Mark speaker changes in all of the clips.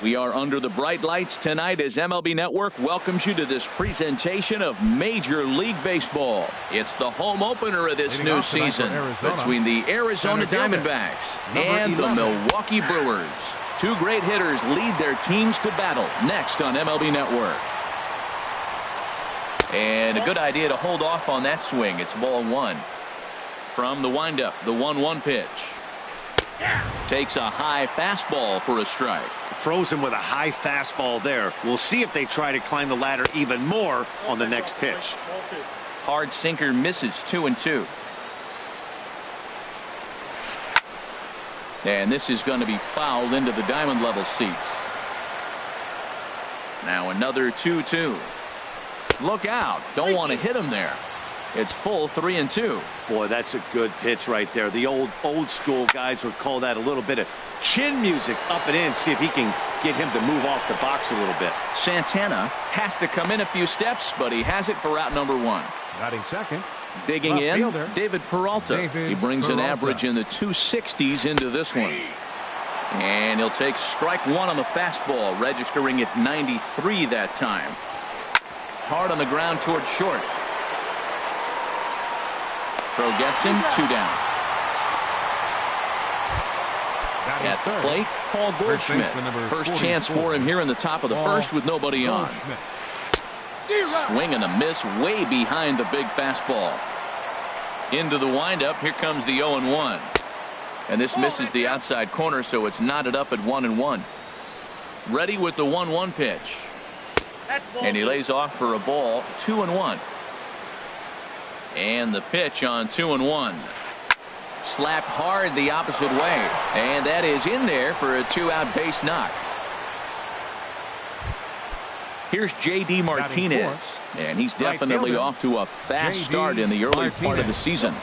Speaker 1: We are under the bright lights tonight as MLB Network welcomes you to this presentation of Major League Baseball. It's the home opener of this new season between the Arizona Diamondbacks and the Milwaukee Brewers. Two great hitters lead their teams to battle next on MLB Network. And a good idea to hold off on that swing. It's ball one. From the windup, the 1-1 pitch. Takes a high fastball for a strike.
Speaker 2: Frozen with a high fastball there. We'll see if they try to climb the ladder even more on the next pitch.
Speaker 1: Hard sinker misses, 2-2. And this is going to be fouled into the diamond level seats. Now another 2-2. Look out. Don't want to hit him there. It's full 3-2.
Speaker 2: Boy, that's a good pitch right there. The old school guys would call that a little bit of chin music up and in. See if he can get him to move off the box a little bit.
Speaker 1: Santana has to come in a few steps, but he has it for out number one.
Speaker 3: Batting second.
Speaker 1: Digging in, David Peralta. He brings an average in the 260s into this one. And he'll take strike one on the fastball, registering at 93 that time. Hard on the ground towards short. Throw gets him, 2 down. At the plate, Paul Goldschmidt. First chance for him here in the top of the first with nobody on. Swing and a miss way behind the big fastball. Into the windup, here comes the 0-1. And this misses the outside corner, so it's knotted up at 1-1. Ready with the 1-1 pitch. And he lays off for a ball, 2-1. And the pitch on 2-1. Slapped hard the opposite way. And that is in there for a 2-out base knock. Here's J.D. Martinez. And he's definitely off to a fast start in the early part of the season.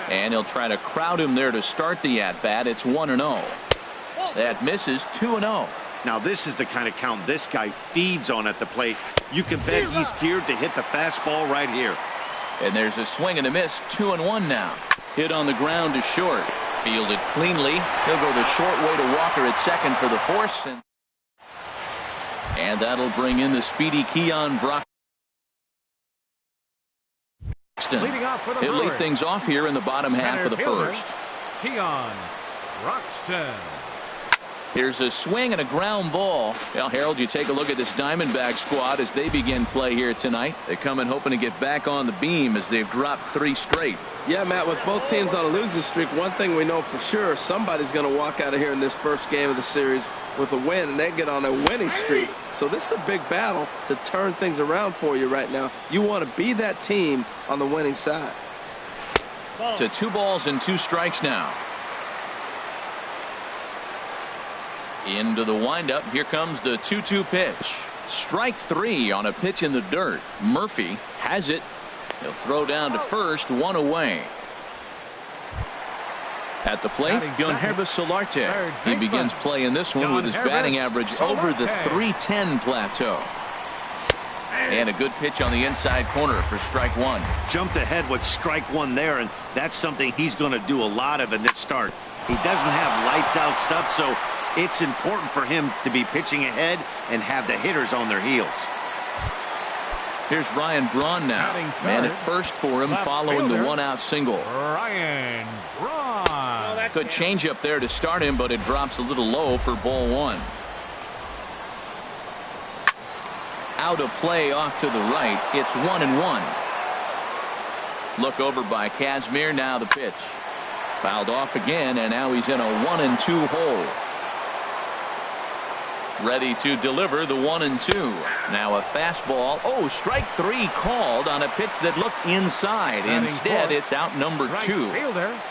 Speaker 1: And he'll try to crowd him there to start the at-bat. It's 1-0. That misses, 2-0.
Speaker 2: Now this is the kind of count this guy feeds on at the plate. You can bet he's geared to hit the fastball right here.
Speaker 1: And there's a swing and a miss, 2-1 now. Hit on the ground to short. Fielded cleanly. He'll go the short way to Walker at second for the force. And that'll bring in the speedy Keon Broxton. He'll lead things off here in the bottom half of the first.
Speaker 3: Keon Broxton.
Speaker 1: Here's a swing and a ground ball. Well, Harold, you take a look at this Diamondback squad as they begin play here tonight. They come in hoping to get back on the beam as they've dropped 3 straight.
Speaker 4: Yeah, Matt, with both teams on a losing streak, one thing we know for sure, somebody's going to walk out of here in this first game of the series with a win, and they get on a winning streak. So this is a big battle to turn things around for you right now. You want to be that team on the winning side.
Speaker 1: To 2 balls and 2 strikes now. Into the windup. Here comes the 2-2 pitch. Strike 3 on a pitch in the dirt. Murphy has it. He'll throw down to first, 1 away. At the plate, Yonhervis Solarte. He begins play in this one with his batting average over the .310 plateau. And a good pitch on the inside corner for strike 1.
Speaker 2: Jumped ahead with strike 1 there, and that's something he's going to do a lot of in this start. He doesn't have lights out stuff, so it's important for him to be pitching ahead and have the hitters on their heels.
Speaker 1: Here's Ryan Braun now. Man at first for him following the 1-out single.
Speaker 3: Ryan Braun.
Speaker 1: Good changeup there to start him, but it drops a little low for ball 1. Out of play off to the right. It's 1-1. Look over by Kazmir. Now the pitch. Fouled off again, and now he's in a 1-2 hole. Ready to deliver the 1-2. Now a fastball. Oh, strike 3 called on a pitch that looked inside. Instead, it's out number 2.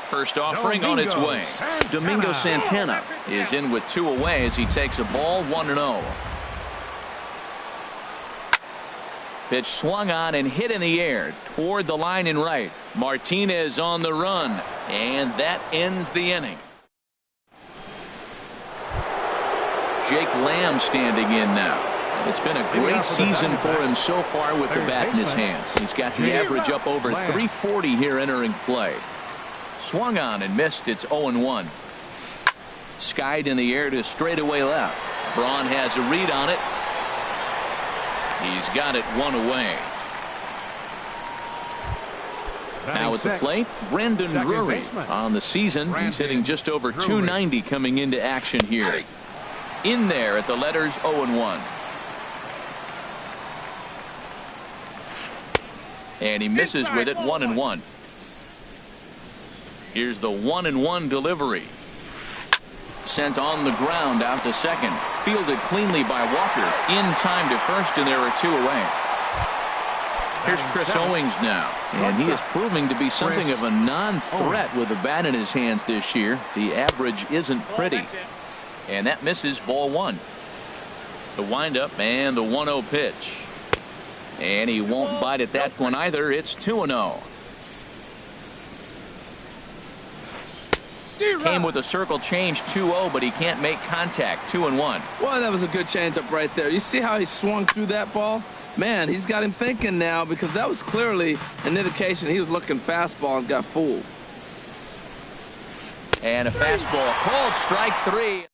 Speaker 1: First offering on its way. Domingo Santana is in with 2 away as he takes a ball, 1-0. Pitch swung on and hit in the air toward the line and right. Martinez on the run, and that ends the inning. Jake Lamb standing in now. It's been a great season for him so far with the bat in his hands. He's got the average up over 340 here entering play. Swung on and missed. It's 0-1. Skied in the air to straightaway left. Braun has a read on it. He's got it one away. Now at the plate, Brandon Drury. On the season, he's hitting just over 290 coming into action here. In there at the letters 0-1. And he misses with it 1-1. Here's the 1-1 delivery. Sent on the ground out to second. Fielded cleanly by Walker. In time to first, and there are two away. Here's Chris Owings now, and he is proving to be something of a non-threat with the bat in his hands this year. The average isn't pretty. And that misses, ball one. The windup and the 1-0 pitch. And he won't bite at that one either. It's 2-0. Came with a circle change 2-0, but he can't make contact. 2-1.
Speaker 4: Well, that was a good changeup right there. You see how he swung through that ball? Man, he's got him thinking now, because that was clearly an indication he was looking fastball and got fooled.
Speaker 1: And a fastball called strike three.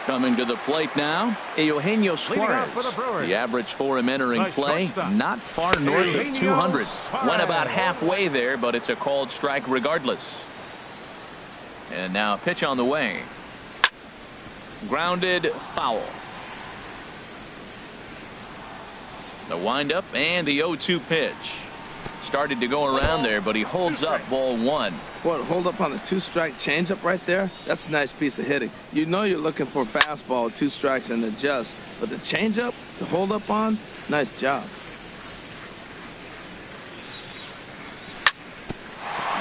Speaker 1: Coming to the plate now, Eugenio Suarez. The average for him entering play, not far north of 200. Went about halfway there, but it's a called strike regardless. And now a pitch on the way. Grounded, foul. The windup and the 0-2 pitch. Started to go around there, but he holds up, ball one.
Speaker 4: What, hold up on the 2-strike changeup right there? That's a nice piece of hitting. You know you're looking for a fastball, 2 strikes and adjust. But the changeup, to hold up on, nice job.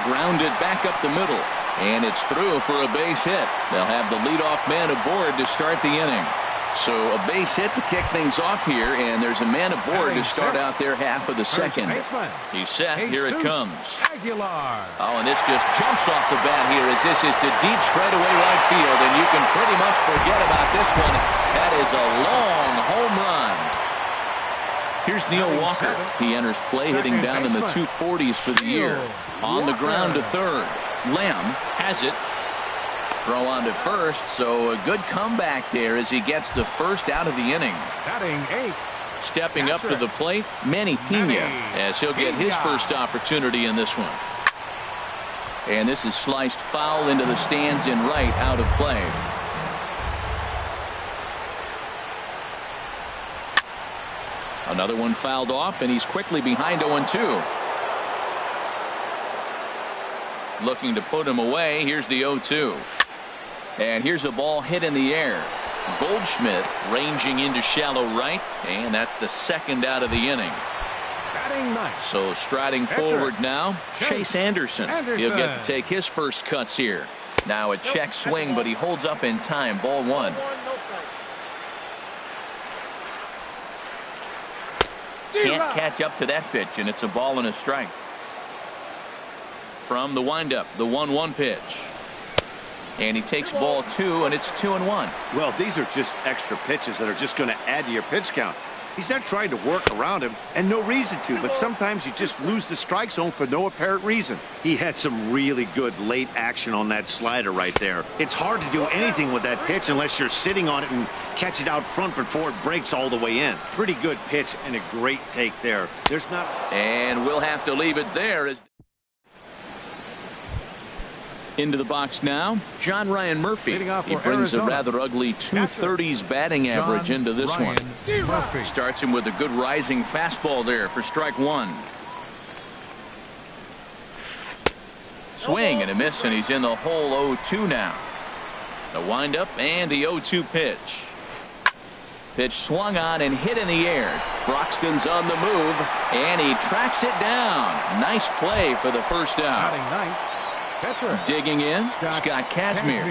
Speaker 1: Grounded back up the middle. And it's through for a base hit. They'll have the leadoff man aboard to start the inning. So a base hit to kick things off here, and there's a man aboard to start out their half of the second. He's set. Here it comes. Oh, and this just jumps off the bat here as this is to deep straightaway right field, and you can pretty much forget about this one. That is a long home run. Here's Neil Walker. He enters play hitting down in the 240s for the year. On the ground to third. Lamb has it. Throw on to first, so a good comeback there as he gets the first out of the inning. Stepping up to the plate, Manny Pena, as he'll get his first opportunity in this one. And this is sliced foul into the stands in right, out of play. Another one fouled off, and he's quickly behind 0-2. Looking to put him away. Here's the 0-2. And here's a ball hit in the air. Goldschmidt ranging into shallow right, and that's the second out of the inning. So striding forward now, Chase Anderson. He'll get to take his first cuts here. Now a check swing, but he holds up in time. Ball one. Can't catch up to that pitch, and it's a ball and a strike. From the windup, the 1-1 pitch. And he takes ball two, and it's 2-1.
Speaker 2: Well, these are just extra pitches that are just going to add to your pitch count. He's not trying to work around him, and no reason to, but sometimes you just lose the strike zone for no apparent reason. He had some really good late action on that slider right there. It's hard to do anything with that pitch unless you're sitting on it and catch it out front before it breaks all the way in. Pretty good pitch and a great take there. There's not...
Speaker 1: And we'll have to leave it there as... Into the box now, John Ryan Murphy. He brings a rather ugly 230s batting average into this one. Starts him with a good rising fastball there for strike one. Swing and a miss, and he's in the hole 0-2 now. The windup and the 0-2 pitch. Pitch swung on and hit in the air. Broxton's on the move, and he tracks it down. Nice play for the first out. Digging in, Scott Kazmir.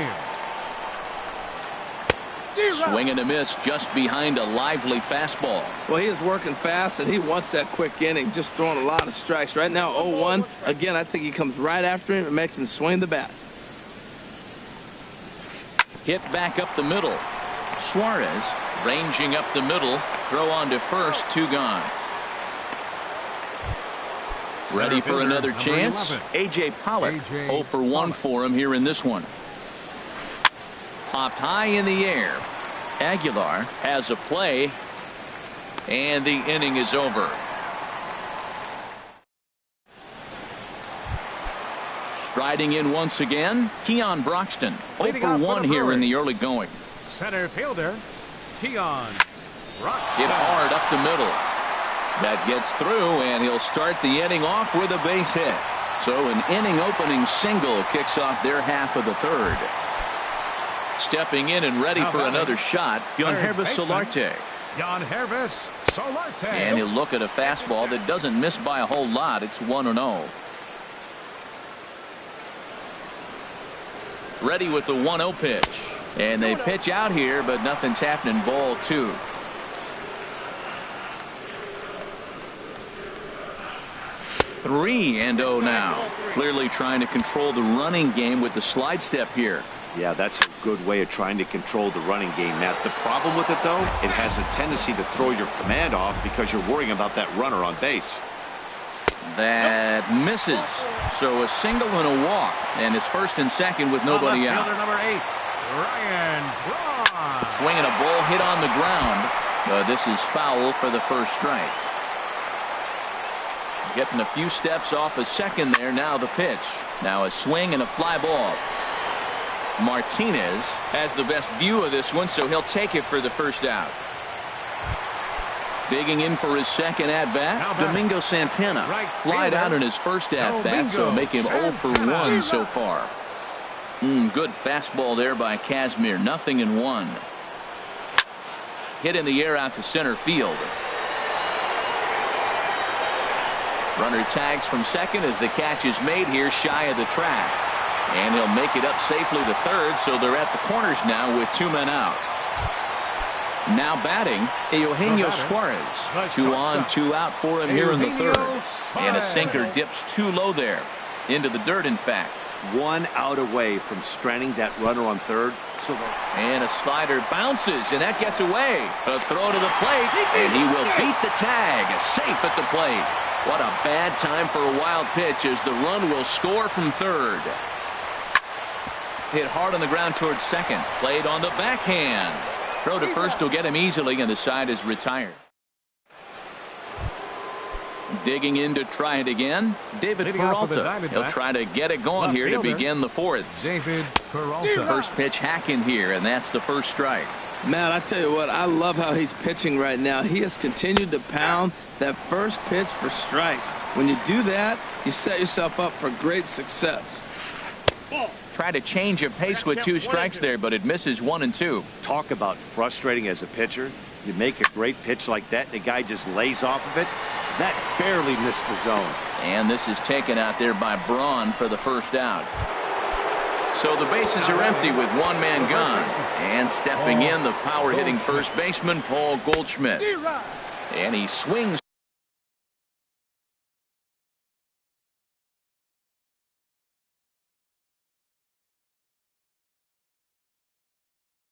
Speaker 1: Swing and a miss just behind a lively fastball.
Speaker 4: Well, he is working fast, and he wants that quick inning, just throwing a lot of strikes. Right now, 0-1. Again, I think he comes right after him and makes him swing the bat.
Speaker 1: Hit back up the middle. Suarez ranging up the middle. Throw on to first, 2 gone. Ready for another chance? A.J. Pollock, 0 for 1 for him here in this one. popped high in the air. Aguilar has a play, and the inning is over. Striding in once again, Keon Broxton. 0 for 1 here in the early going.
Speaker 3: Center fielder, Keon Broxton.
Speaker 1: Hit hard up the middle. That gets through, and he'll start the inning off with a base hit. So an inning opening single kicks off their half of the third. Stepping in and ready for another shot, Yangervis Solarte.
Speaker 3: Yangervis Solarte.
Speaker 1: And he'll look at a fastball that doesn't miss by a whole lot. It's 1-0. Ready with the 1-0 pitch. And they pitch out here, but nothing's happening. Ball 2. Three and 0 now. Clearly trying to control the running game with the slide step here.
Speaker 2: Yeah, that's a good way of trying to control the running game, Matt. The problem with it, though, it has a tendency to throw your command off because you're worrying about that runner on base.
Speaker 1: That misses. So a single and a walk. And it's first and second with nobody out.
Speaker 3: Number 8, Ryan Braun.
Speaker 1: Swinging a ball hit on the ground. This is foul for the first strike. Getting a few steps off a second there. Now the pitch. Now a swing and a fly ball. Martinez has the best view of this one, so he'll take it for the first out. Digging in for his second at-bat, Domingo Santana. Flied out in his first at-bat, so make him 0 for 1 so far. Good fastball there by Kazmir. 0-1. Hit in the air out to center field. Runner tags from second as the catch is made here shy of the track. And he'll make it up safely to third, so they're at the corners now with 2 men out. Now batting, Eugenio Suarez. 2 on, 2 out for him here in the third. And a sinker dips too low there. Into the dirt, in fact.
Speaker 2: 1 out away from stranding that runner on third.
Speaker 1: And a slider bounces, and that gets away. A throw to the plate, and he will beat the tag. Safe at the plate. What a bad time for a wild pitch as the run will score from third. Hit hard on the ground towards second. Played on the backhand. Throw to first will get him easily, and the side is retired. Digging in to try it again, David Peralta. He'll try to get it going here to begin the fourth.
Speaker 3: David Peralta.
Speaker 1: First pitch hacking here, and that's the first strike.
Speaker 4: Man, I tell you what, I love how he's pitching right now. He has continued to pound that first pitch for strikes. When you do that, you set yourself up for great success.
Speaker 1: Try to change a pace with 2 strikes there, but it misses 1 and 2.
Speaker 2: Talk about frustrating as a pitcher. You make a great pitch like that, and the guy just lays off of it. That barely missed the zone.
Speaker 1: And this is taken out there by Braun for the first out. So the bases are empty with 1 man gone. And stepping in, the power-hitting first baseman, Paul Goldschmidt. And he swings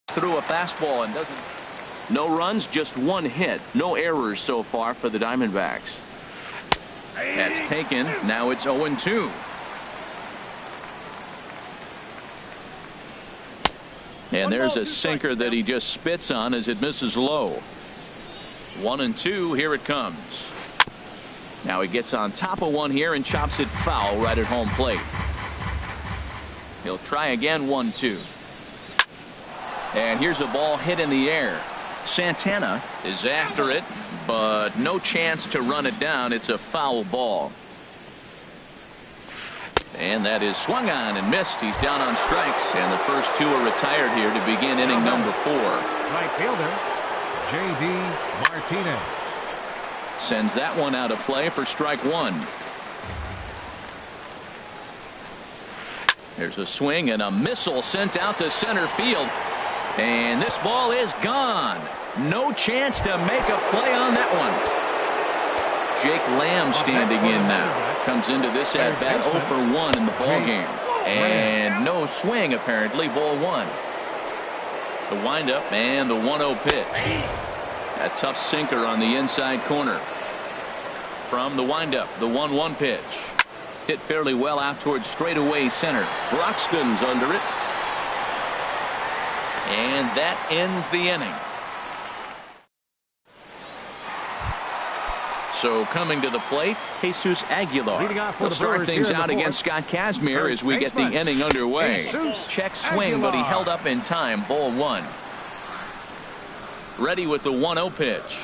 Speaker 1: through a fastball and doesn't. No runs, just 1 hit. No errors so far for the Diamondbacks. That's taken. Now it's 0-2. And there's a sinker that he just spits on as it misses low. 1-2. Here it comes. Now he gets on top of one here and chops it foul right at home plate. He'll try again. 1-2. And here's a ball hit in the air. Santana is after it, but no chance to run it down. It's a foul ball. And that is swung on and missed. He's down on strikes, and the first 2 are retired here to begin inning number 4.
Speaker 3: Right fielder, J.D. Martinez.
Speaker 1: Sends that one out of play for strike 1. There's a swing and a missile sent out to center field. And this ball is gone. No chance to make a play on that one. Jake Lamb standing in now. Comes into this at bat 0 for 1 in the ball game. And no swing apparently. Ball 1. The windup and the 1-0 pitch. A tough sinker on the inside corner. From the windup, the 1-1 pitch. Hit fairly well out towards straightaway center. Broxton's under it. And that ends the inning. So coming to the plate, Jesus Aguilar. He'll start things out against Scott Kazmir as we get the inning underway. Check swing, but he held up in time. Ball one. Ready with the 1-0 pitch.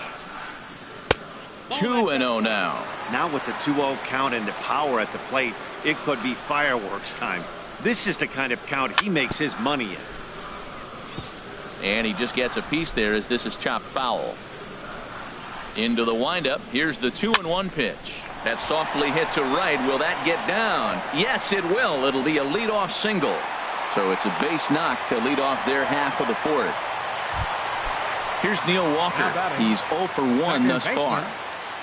Speaker 1: 2-0 now.
Speaker 2: Now with the 2-0 count and the power at the plate, it could be fireworks time. This is the kind of count he makes his money in.
Speaker 1: And he just gets a piece there as this is chopped foul. Into the windup. Here's the 2-1 pitch. That's softly hit to right. Will that get down? Yes, it will. It'll be a leadoff single. So it's a base knock to lead off their half of the fourth. Here's Neil Walker. He's 0 for 1 thus far.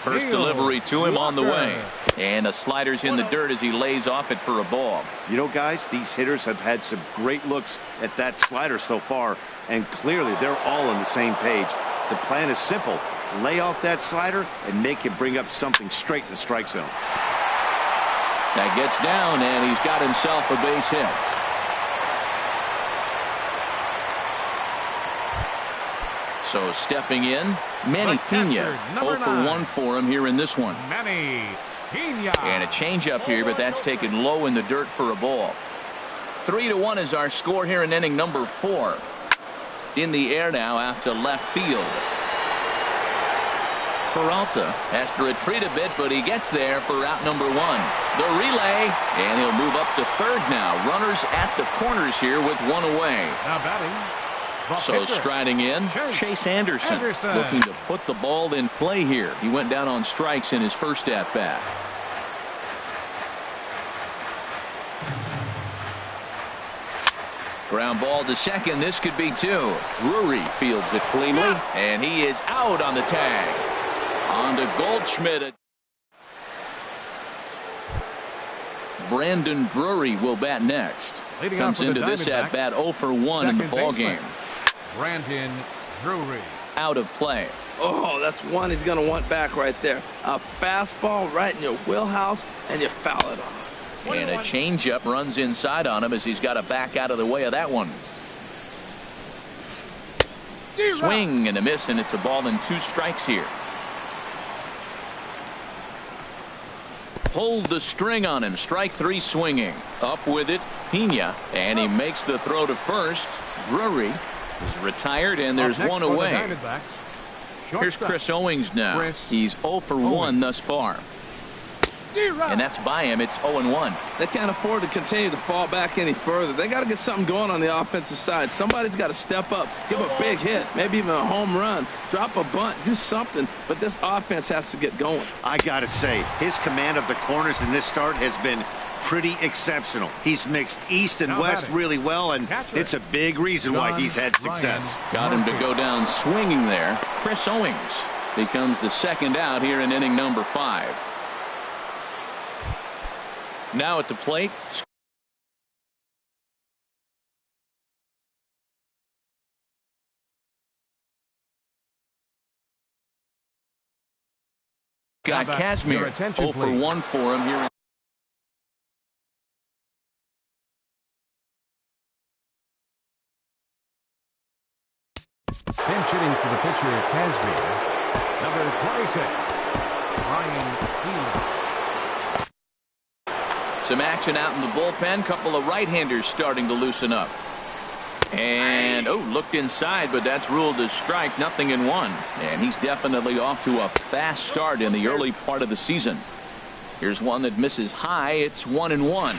Speaker 1: First delivery to him on the way. And the slider's in the dirt as he lays off it for a ball.
Speaker 2: You know, guys, these hitters have had some great looks at that slider so far, and clearly they're all on the same page. The plan is simple. Lay off that slider and make it bring up something straight in the strike zone.
Speaker 1: That gets down, and he's got himself a base hit. So stepping in, Manny Pena. 0 for 1 for him here in this one.
Speaker 3: Manny Pena.
Speaker 1: And a changeup here, but that's taken low in the dirt for a ball. 3-1 is our score here in inning number 4. In the air now out to left field. Peralta has to retreat a bit, but he gets there for out number 1. The relay, and he'll move up to third now. Runners at the corners here with one away.
Speaker 3: Now batting.
Speaker 1: So striding in, Chase Anderson looking to put the ball in play here. He went down on strikes in his first at bat. Ground ball to second. This could be 2. Drury fields it cleanly, and he is out on the tag. On to Goldschmidt. Brandon Drury will bat next. Comes into this at bat 0 for 1 in the ball game.
Speaker 3: Brandon Drury.
Speaker 1: Out of play.
Speaker 4: Oh, that's one he's going to want back right there. A fastball right in your wheelhouse, and you foul it off.
Speaker 1: And a changeup runs inside on him as he's got to back out of the way of that one. Swing and a miss, and it's a ball and 2 strikes here. Pulled the string on him. Strike 3 swinging. Up with it, Pena, and he makes the throw to first. Drury is retired, and there's one away. Here's Chris Owings now. He's 0 for 1 thus far. And that's by him. It's 0-1.
Speaker 4: They can't afford to continue to fall back any further. They got to get something going on the offensive side. Somebody's got to step up, give a big hit, maybe even a home run, drop a bunt, do something. But this offense has to get going.
Speaker 2: I got to say, his command of the corners in this start has been pretty exceptional. He's mixed east and west really well, and it's a big reason why he's had success.
Speaker 1: Got him to go down swinging there. Chris Owings becomes the second out here in inning number 5. Now at the plate. Got Kazmir. 0 for 1 for him here.
Speaker 3: Pinch hitting for the pitcher, Kazmir. Number 26, Ryan Healy.
Speaker 1: Some action out in the bullpen. Couple of right-handers starting to loosen up. And, looked inside, but that's ruled as strike. Nothing in 1. And he's definitely off to a fast start in the early part of the season. Here's one that misses high. It's 1-1.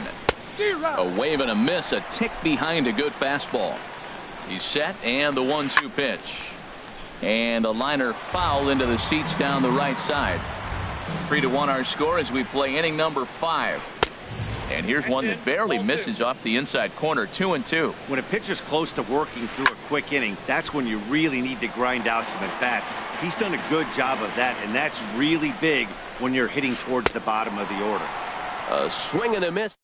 Speaker 1: A wave and a miss. A tick behind a good fastball. He's set, and the 1-2 pitch. And a liner foul into the seats down the right side. 3-1 our score as we play inning number 5. And here's one that barely misses off the inside corner. 2-2.
Speaker 2: When a pitcher's close to working through a quick inning, that's when you really need to grind out some at-bats. He's done a good job of that, and that's really big when you're hitting towards the bottom of the order.
Speaker 1: A swing and a miss.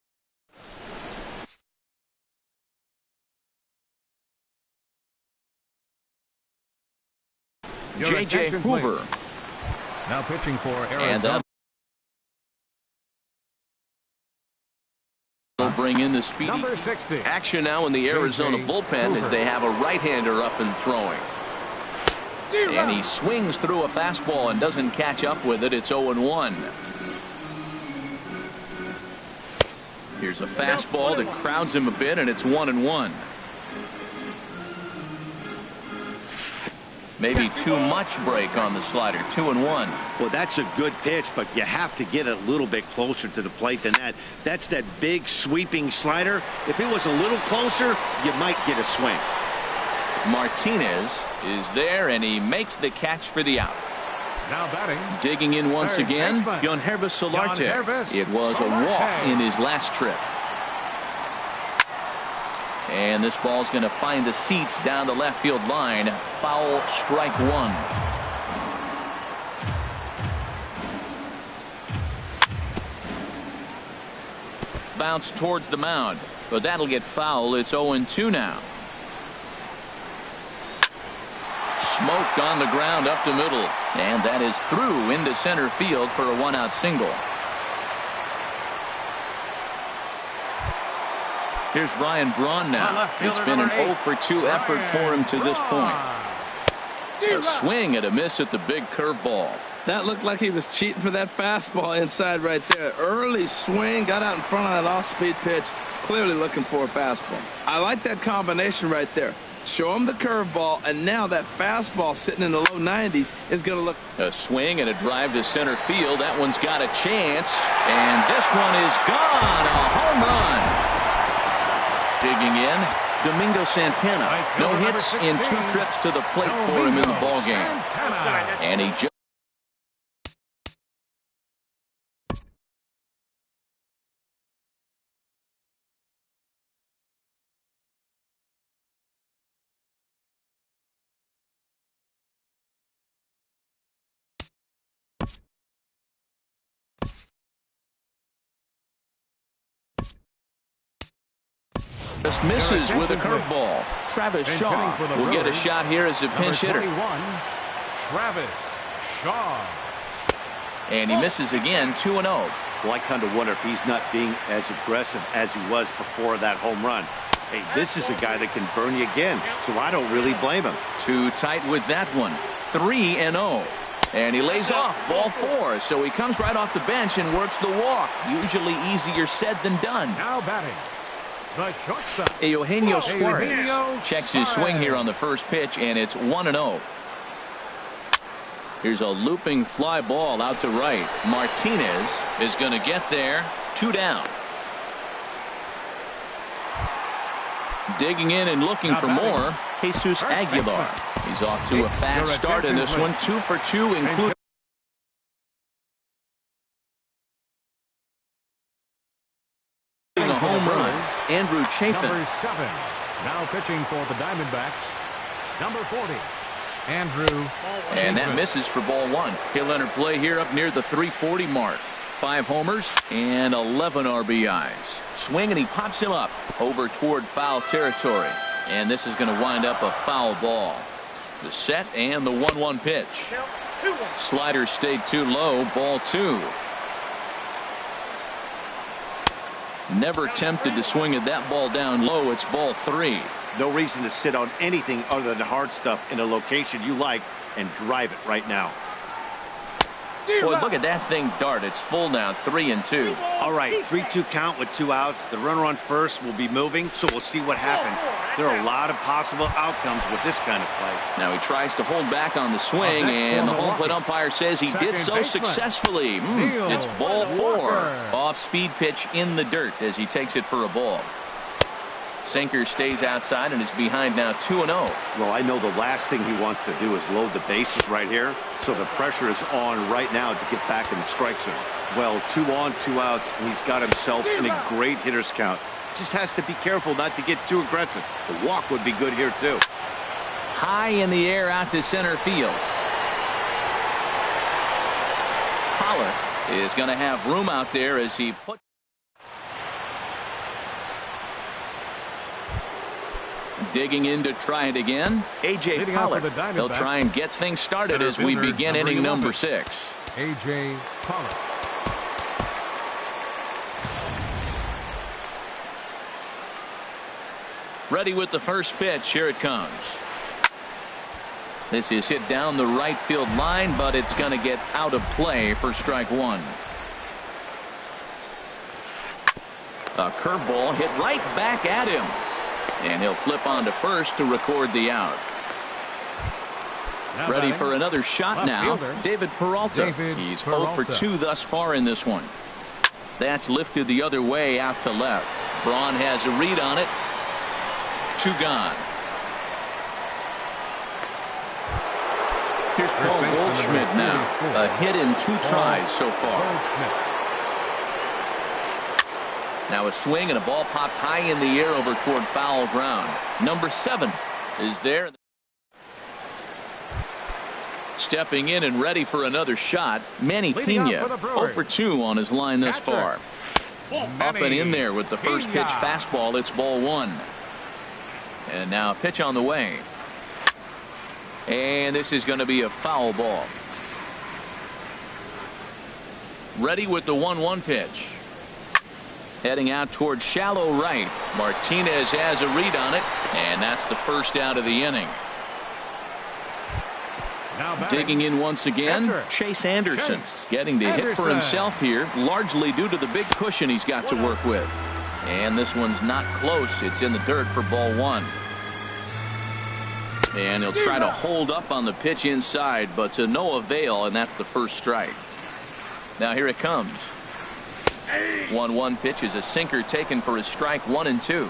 Speaker 1: J.J. Hoover.
Speaker 3: Now pitching for Arizona.
Speaker 1: And that'll bring in the speedy.
Speaker 3: Number 60.
Speaker 1: Action now in the Arizona bullpen as they have a right-hander up and throwing. And he swings through a fastball and doesn't catch up with it. It's 0-1. Here's a fastball that crowds him a bit, and it's 1-1. Maybe too much break on the slider. 2-1.
Speaker 2: Well, that's a good pitch, but you have to get a little bit closer to the plate than that. That's that big sweeping slider. If it was a little closer, you might get a swing.
Speaker 1: Martinez is there, and he makes the catch for the out.
Speaker 3: Now batting.
Speaker 1: Digging in once
Speaker 3: third
Speaker 1: again,
Speaker 3: baseman,
Speaker 1: Yohanrys Solarte.
Speaker 3: Yohanrys
Speaker 1: It was a walk
Speaker 3: Solarte.
Speaker 1: in his last trip. And this ball's going to find the seats down the left field line. Foul, strike one. Bounce towards the mound, but that'll get foul. It's 0-2 now. Smoked on the ground up the middle, and that is through into center field for a one-out single. Here's Ryan Braun now. It's been an 0-for-2 effort for him to this point. A swing and a miss at the big curveball.
Speaker 4: That looked like he was cheating for that fastball inside right there. Early swing, got out in front of that off-speed pitch, clearly looking for a fastball. I like that combination right there. Show him the curveball, and now that fastball sitting in the low 90s is going to look.
Speaker 1: A swing and a drive to center field. That one's got a chance, and this one is gone. A home run. Digging in, Domingo Santana. No hits in 2 trips to the plate for him in the ballgame. And he just misses with a curveball. Travis Shaw will get a shot here as a pinch hitter.
Speaker 3: Travis Shaw.
Speaker 1: And he misses again, 2-0.
Speaker 2: Well, I kind of wonder if he's not being as aggressive as he was before that home run. Hey, this is a guy that can burn you again, so I don't really blame him.
Speaker 1: Too tight with that one. 3-0. And he lays off, ball 4. So he comes right off the bench and works the walk. Usually easier said than done.
Speaker 3: Now batting. The shortstop.
Speaker 1: Eugenio Suarez
Speaker 3: Eugenio
Speaker 1: checks his swing here on the first pitch, and it's 1-0. Here's a looping fly ball out to right. Martinez is going to get there. 2 down. Digging in and looking for more. Jesus Aguilar. He's off to a fast start in this one. 2 for 2, including a home run. Andrew Chafin.
Speaker 3: Number 7. Now pitching for the Diamondbacks. Number 40. Andrew.
Speaker 1: And that misses for ball 1. He'll enter play here up near the 340 mark. 5 homers and 11 RBIs. Swing, and he pops him up over toward foul territory. And this is going to wind up a foul ball. The set and the 1-1 pitch. Slider stayed too low. Ball 2. Never tempted to swing at that ball down low. It's ball 3.
Speaker 2: No reason to sit on anything other than hard stuff in a location you like and drive it right now.
Speaker 1: Boy, look at that thing dart. It's full now, 3-2.
Speaker 2: All right, 3-2 count with 2 outs. The runner on first will be moving, so we'll see what happens. There are a lot of possible outcomes with this kind of play.
Speaker 1: Now he tries to hold back on the swing, and the home plate umpire says he did so successfully. It's ball 4. Off-speed pitch in the dirt as he takes it for a ball. Sinker stays outside and is behind now 2-0.
Speaker 2: Well, I know the last thing he wants to do is load the bases right here, so the pressure is on right now to get back in the strike zone. Well, 2 on, 2 outs, and he's got himself in a great hitter's count. Just has to be careful not to get too aggressive. The walk would be good here, too.
Speaker 1: High in the air out to center field. Pollard is going to have room out there as he puts. Digging in to try it again. A.J. Pollard. He'll try and get things started as we begin inning number 6.
Speaker 3: A.J. Pollard.
Speaker 1: Ready with the first pitch. Here it comes. This is hit down the right field line, but it's going to get out of play for strike one. A curveball hit right back at him. And he'll flip on to first to record the out. Ready for another shot now. David Peralta. He's 0 for 2 thus far in this one. That's lifted the other way out to left. Braun has a read on it. 2 gone. Here's Paul Goldschmidt now. A hit in 2 tries so far. Now a swing and a ball popped high in the air over toward foul ground. Number 7 is there. Stepping in and ready for another shot, Manny Pena. 0 for 2 on his line thus far. Up and in there with the first pitch fastball. It's ball 1. And now a pitch on the way. And this is going to be a foul ball. Ready with the 1-1 pitch. Heading out toward shallow right. Martinez has a read on it, and that's the first out of the inning. Digging in once again, Chase Anderson. Getting to hit for himself here, largely due to the big cushion he's got to work with. And this one's not close. It's in the dirt for ball 1. And he'll try to hold up on the pitch inside, but to no avail, and that's the first strike. Now here it comes. 1-1 pitch is a sinker taken for his strike 1 and 2.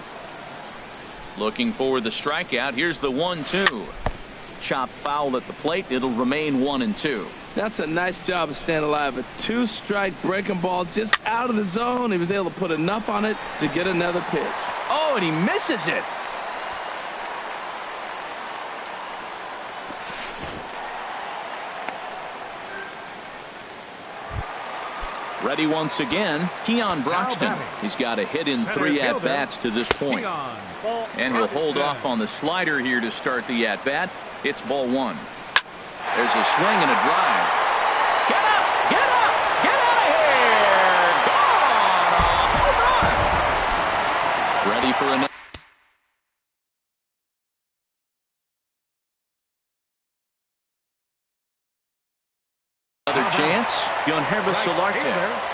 Speaker 1: Looking for the strikeout. Here's the 1-2. Chop foul at the plate. It'll remain 1 and 2.
Speaker 4: That's a nice job of staying alive. A 2-strike breaking ball just out of the zone. He was able to put enough on it to get another pitch.
Speaker 1: Oh, and he misses it. Ready once again, Keon Broxton. He's got a hit in 3 at-bats to this point. And he'll hold off on the slider here to start the at-bat. It's ball 1. There's a swing and a drive. Get up! Get up! Get out of here! Gone! Home run! Ready for another. Chance. Yonhervis Solarte.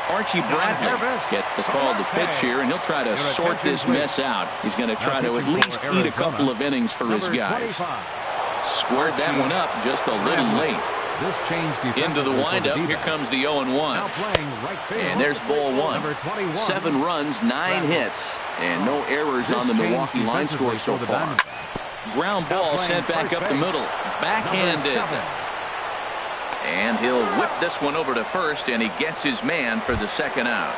Speaker 1: Archie Bradley gets the call to pitch here, and he'll try to sort this mess out. He's going to try to at least eat a couple of innings for his guys. Squared that one up just a little late. Into the windup. Here comes the 0-1. And there's ball 1. 7 runs, 9 hits, and no errors on the Milwaukee line score so far. Ground ball sent back up the middle. Backhanded. And he'll whip this one over to first, and he gets his man for the second out.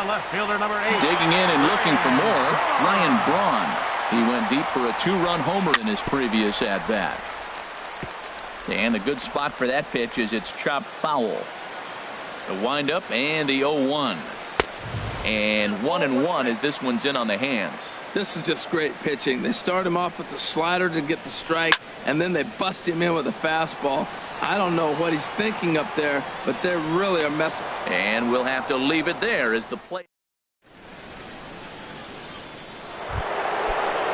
Speaker 3: Left fielder number 8.
Speaker 1: Digging in and looking for more, Ryan Braun. He went deep for a 2-run homer in his previous at-bat. And a good spot for that pitch is it's chopped foul. The windup and the 0-1. And 1-1 as this one's in on the hands.
Speaker 4: This is just great pitching. They start him off with the slider to get the strike, and then they bust him in with a fastball. I don't know what he's thinking up there, but they really are messing.
Speaker 1: And we'll have to leave it there as the play.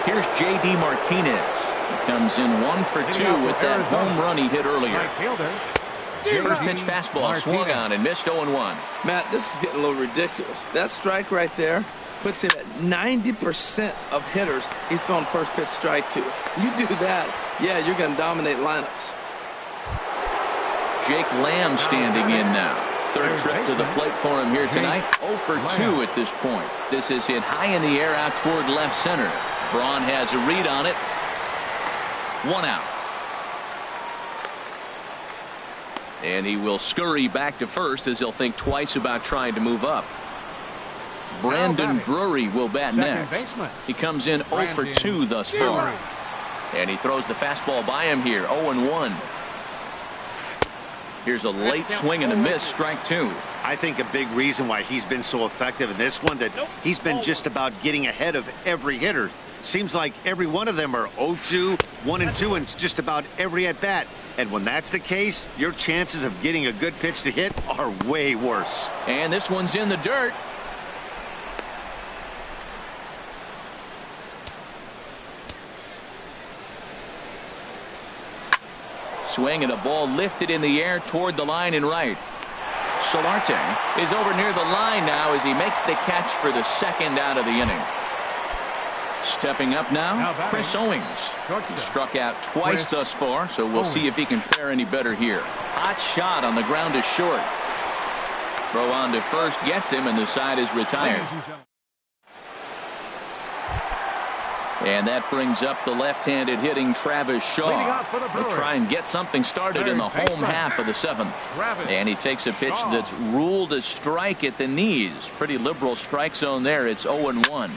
Speaker 1: Here's J.D. Martinez. He comes in 1 for 2 with that home run he hit earlier. First pitch fastball swung on and missed 0-1.
Speaker 4: Matt, this is getting a little ridiculous. That strike right there puts him at 90% of hitters he's throwing first pitch strike to. You do that, yeah, you're going to dominate lineups.
Speaker 1: Jake Lamb standing in now. Third trip to the plate for him here tonight. 0 for 2 at this point. This is hit high in the air out toward left center. Braun has a read on it. 1 out. And he will scurry back to first as he'll think twice about trying to move up. Brandon Drury will bat next. He comes in 0 for 2 thus far. And he throws the fastball by him here. 0-1. Here's a late swing and a miss, strike 2.
Speaker 2: I think a big reason why he's been so effective in this one that he's been just about getting ahead of every hitter. Seems like every one of them are 0-2, 1-2, and it's just about every at bat. And when that's the case, your chances of getting a good pitch to hit are way worse.
Speaker 1: And this one's in the dirt. swing and a ball lifted in the air toward the line and right. Solarte is over near the line now as he makes the catch for the second out of the inning. Stepping up now, Chris Owings. He struck out twice thus far, so we'll see if he can fare any better here. Hot shot on the ground is short. Throw on to first gets him, and the side is retired. And that brings up the left-handed hitting Travis Shaw. He'll try and get something started in the home half of the seventh. And he takes a pitch that's ruled a strike at the knees. Pretty liberal strike zone there. It's 0-1.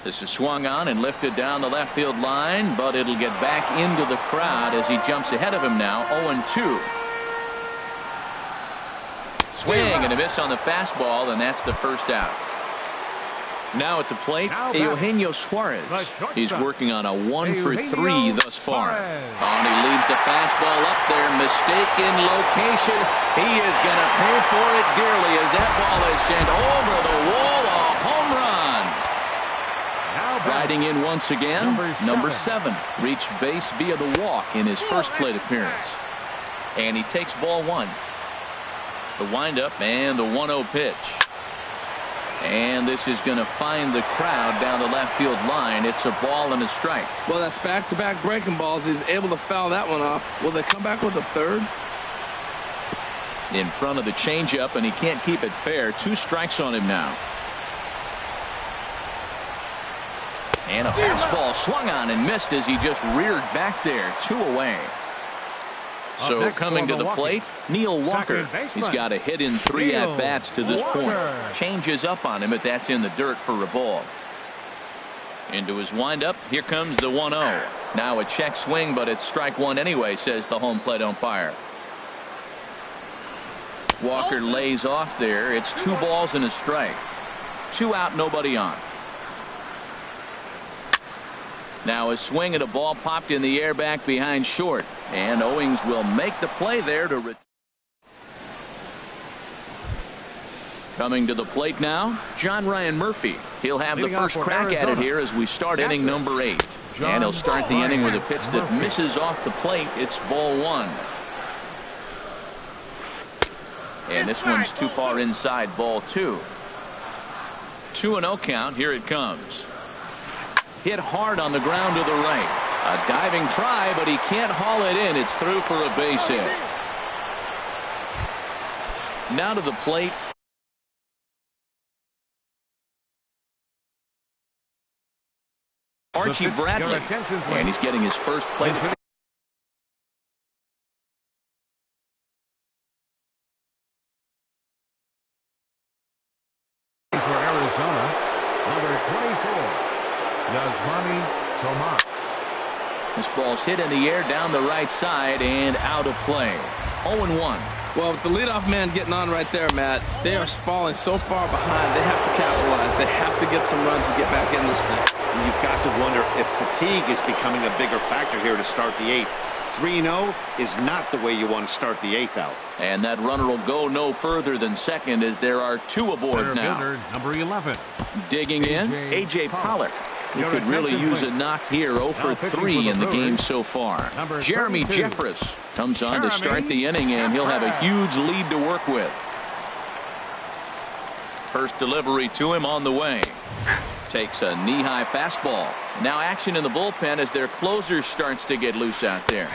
Speaker 1: This is swung on and lifted down the left field line, but it'll get back into the crowd as he jumps ahead of him now. 0-2. Swing and a miss on the fastball, and that's the first out. Now at the plate, Eugenio Suarez. He's working on a 1-for-3 thus far. And he leaves the fastball up there. Mistaken location. He is going to pay for it dearly as that ball is sent over the wall. A home run. Riding in once again, number 7. Reached base via the walk in his first plate appearance. And he takes ball 1. The windup and the 1-0 pitch. And this is going to find the crowd down the left field line. It's a ball and a strike.
Speaker 4: Well, that's back-to-back breaking balls. He's able to foul that one off. Will they come back with a third?
Speaker 1: In front of the changeup, and he can't keep it fair. 2 strikes on him now. And a fastball swung on and missed as he just reared back there. 2 away. So coming to the plate, Neil Walker. He's got a hit in 3 at-bats to this point. Changes up on him, but that's in the dirt for a ball. Into his windup. Here comes the 1-0. Now a check swing, but it's strike 1 anyway, says the home plate umpire. Walker lays off there. It's 2 balls and a strike. 2 out, nobody on. Now a swing and a ball popped in the air back behind short. And Owings will make the play there to coming to the plate now, John Ryan Murphy. He'll have the first crack at it here as we start inning number 8. And he'll start the inning with a pitch that misses off the plate. It's ball 1. And this one's too far inside, ball 2. 2-0 count. Here it comes. Hit hard on the ground to the right. A diving try, but he can't haul it in. It's through for a base hit. Now to the plate. Archie Bradley. And he's getting his first plate.
Speaker 3: For Arizona, number 24, Yasmani Tomas.
Speaker 1: This ball's hit in the air down the right side and out of play. 0-1.
Speaker 4: Well, with the leadoff man getting on right there, Matt, they are falling so far behind. They have to capitalize. They have to get some runs and get back in this thing.
Speaker 2: You've got to wonder if fatigue is becoming a bigger factor here to start the 8th. 3-0 is not the way you want to start the 8th out.
Speaker 1: And that runner will go no further than second as there are 2 aboard now.
Speaker 3: Number 11.
Speaker 1: Digging in, A.J. Pollock. He could really use a knock here. 0 for 3 in the game so far. Jeremy Jeffress comes on to start the inning, and he'll have a huge lead to work with. First delivery to him on the way. Takes a knee-high fastball. Now action in the bullpen as their closer starts to get loose out there.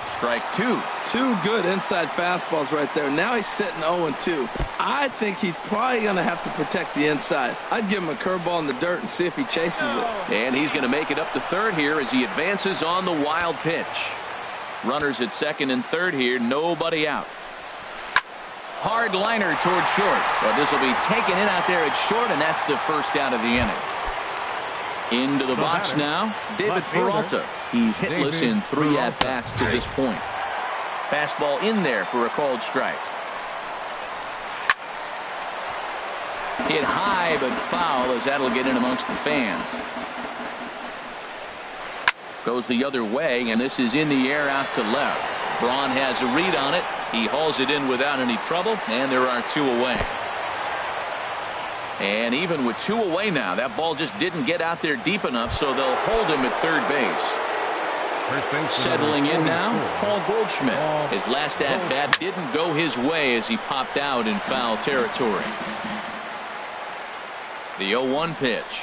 Speaker 1: Strike 2.
Speaker 4: 2 good inside fastballs right there. Now he's sitting 0-2. I think he's probably going to have to protect the inside. I'd give him a curveball in the dirt and see if he chases it.
Speaker 1: And he's going to make it up to third here as he advances on the wild pitch. Runners at second and third here. Nobody out. Hard liner toward short. But this will be taken in out there at short, and that's the first out of the inning. Into the box now, David Peralta. He's hitless in 3 at-bats to this point. Fastball in there for a called strike. Hit high but foul as that'll get in amongst the fans. Goes the other way, and this is in the air out to left. Braun has a read on it. He hauls it in without any trouble, and there are 2 away. And even with 2 away now, that ball just didn't get out there deep enough, so they'll hold him at third base. Settling in now, Paul Goldschmidt. His last at-bat didn't go his way as he popped out in foul territory. The 0-1 pitch.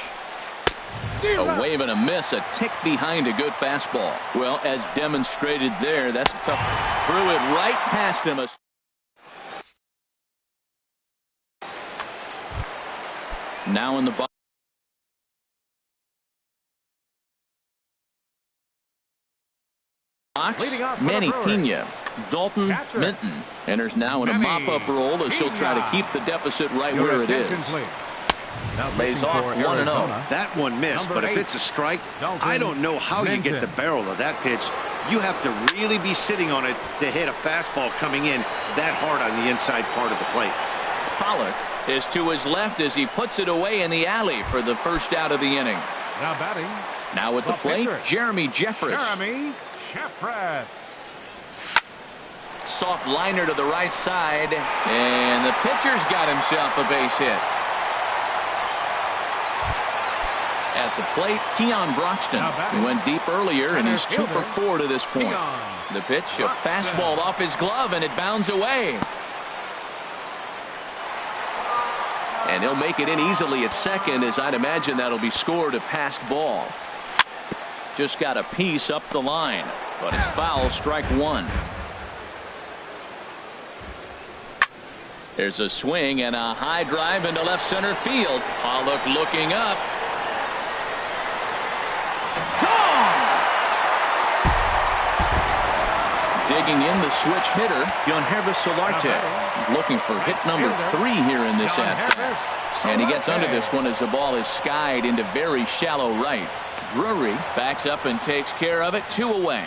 Speaker 1: A wave and a miss, a tick behind a good fastball. Well, as demonstrated there, that's a tough. Threw it right past him. Now in the box. Manny Pena. Dalton Minton enters now in a mop-up role as he'll try to keep the deficit right where it is. Lays off 1-0.
Speaker 2: That one missed, but if it's a strike, I don't know how you get the barrel of that pitch. You have to really be sitting on it to hit a fastball coming in that hard on the inside part of the plate.
Speaker 1: Pollock is to his left as he puts it away in the alley for the first out of the inning.
Speaker 3: Now batting.
Speaker 1: Now at the plate, Jeremy Jeffress. Soft liner to the right side, and the pitcher's got himself a base hit. At the plate, Keon Broxton. He went deep earlier, and he's 2 for 4 to this point. The pitch, a fastball off his glove, and it bounds away. And he'll make it in easily at second, as I'd imagine that'll be scored a passed ball. Just got a piece up the line, but it's foul, strike 1. There's a swing and a high drive into left center field. Pollock looking up. Digging in the switch hitter, Yonhervis Solarte. He's looking for hit number 3 here in this at-bat. And he gets under this one as the ball is skied into very shallow right. Drury backs up and takes care of it. 2 away.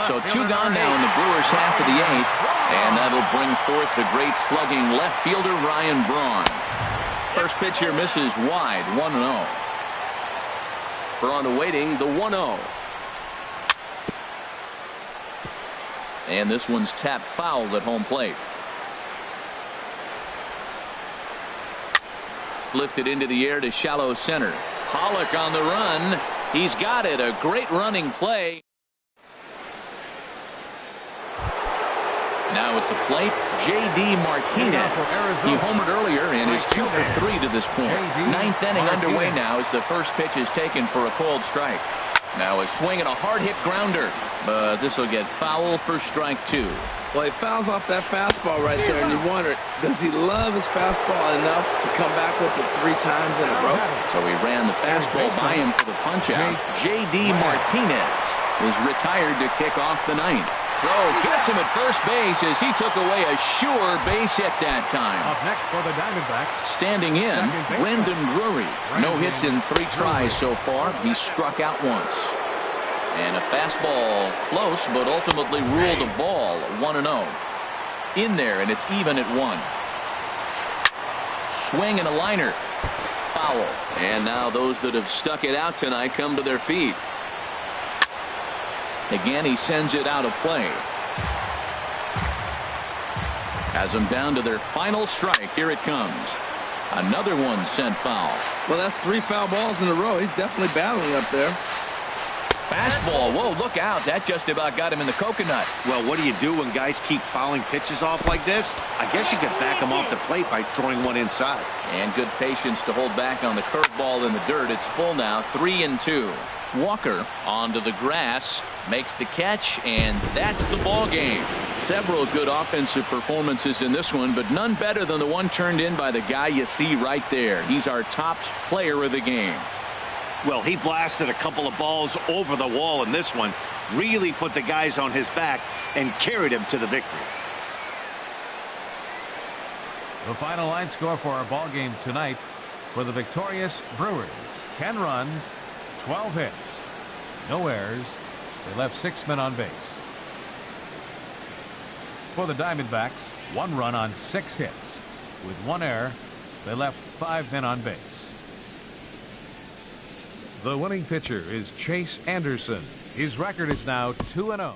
Speaker 1: So 2 gone now in the Brewers half of the 8th. And that'll bring forth the great slugging left fielder Ryan Braun. First pitch here misses wide, 1-0. Braun awaiting the 1-0. And this one's tapped foul at home plate. Lifted into the air to shallow center. Pollock on the run. He's got it. A great running play. Now at the plate, J.D. Martinez. He homered earlier and is 2 for 3 to this point. 9th inning underway now as the first pitch is taken for a cold strike. Now a swing and a hard hit grounder, but this will get foul for strike 2.
Speaker 4: Well, he fouls off that fastball right there, and you wonder, does he love his fastball enough to come back with it 3 times in a row?
Speaker 1: So he ran the fastball by him for the punch-out. J.D. Martinez is retired to kick off the 9th. Throw gets him at first base as he took away a sure base hit that time.
Speaker 3: Up next for the Diamondbacks.
Speaker 1: Standing in, Brendan Drury. No hits in 3 tries so far. He struck out once. And a fastball close, but ultimately ruled a ball, 1-0. In there, and it's even at 1. Swing and a liner. Foul. And now those that have stuck it out tonight come to their feet. Again, he sends it out of play. Has them down to their final strike. Here it comes. Another one sent foul.
Speaker 4: Well, that's 3 foul balls in a row. He's definitely battling up there.
Speaker 1: Fastball. Whoa, look out. That just about got him in the coconut.
Speaker 2: Well, what do you do when guys keep fouling pitches off like this? I guess you could back them off the plate by throwing one inside.
Speaker 1: And good patience to hold back on the curveball in the dirt. It's full now, 3-2. Walker onto the grass, makes the catch, and that's the ball game. Several good offensive performances in this one, but none better than the one turned in by the guy you see right there. He's our top player of the game.
Speaker 2: Well, he blasted a couple of balls over the wall in this one, really put the guys on his back and carried him to the victory.
Speaker 3: The final line score for our ball game tonight for the victorious Brewers: 10 runs, 12 hits, no errors. They left 6 men on base. For the Diamondbacks, 1 run on 6 hits. With 1 error, they left 5 men on base. The winning pitcher is Chase Anderson. His record is now 2-0.